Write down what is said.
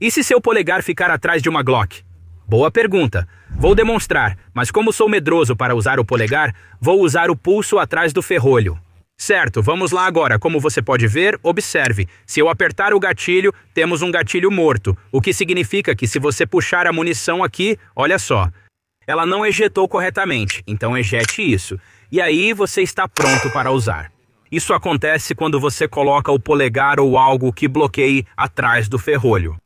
E se seu polegar ficar atrás de uma Glock? Boa pergunta. Vou demonstrar, mas como sou medroso para usar o polegar, vou usar o pulso atrás do ferrolho. Certo, vamos lá agora. Como você pode ver, observe. Se eu apertar o gatilho, temos um gatilho morto, o que significa que se você puxar a munição aqui, olha só, ela não ejetou corretamente, então ejete isso. E aí você está pronto para usar. Isso acontece quando você coloca o polegar ou algo que bloqueie atrás do ferrolho.